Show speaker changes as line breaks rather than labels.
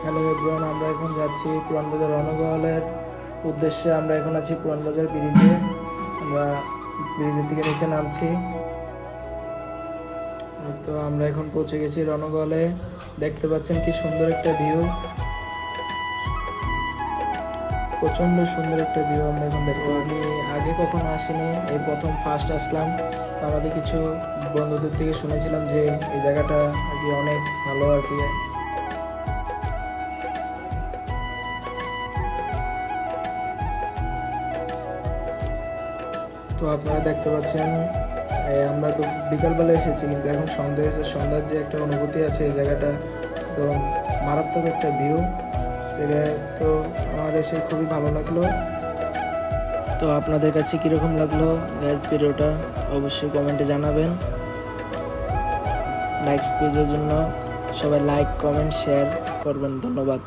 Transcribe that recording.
Hello everyone, আমরা এখন যাচ্ছি পুরানবাজার রণগহলের উদ্দেশ্যে। আমরা এখন আছি পুরানবাজার ব্রিজে। আমরা ব্রিজের থেকে নিচে নামছি। তো আমরা এখন পৌঁছে গেছি রণগহলে। দেখতে পাচ্ছেন কি সুন্দর একটা ভিউ, প্রচণ্ড সুন্দর একটা ভিউ আমরা এখন দেখতে। আমি আগে কখনো আসিনি, এই প্রথম ফার্স্ট আসলাম। তো আমাদের কিছু বন্ধুদের থেকে শুনেছিলাম যে এই জায়গাটা আর কি অনেক ভালো আর কি। তো আপনারা দেখতে পাচ্ছেন আমরা তো বিকালবেলা এসেছি, কিন্তু এখন সন্ধ্যা হয়েছে। সন্ধ্যার যে একটা অনুভূতি আছে এই জায়গাটা, তো মারাত্মক একটা ভিউ। তো আমাদের এসে খুবই ভালো লাগলো। তো আপনাদের কাছে কীরকম লাগলো গাইজ ভিডিওটা অবশ্যই কমেন্টে জানাবেন। নেক্সট ভিডিওর জন্য সবাই লাইক, কমেন্ট, শেয়ার করবেন। ধন্যবাদ।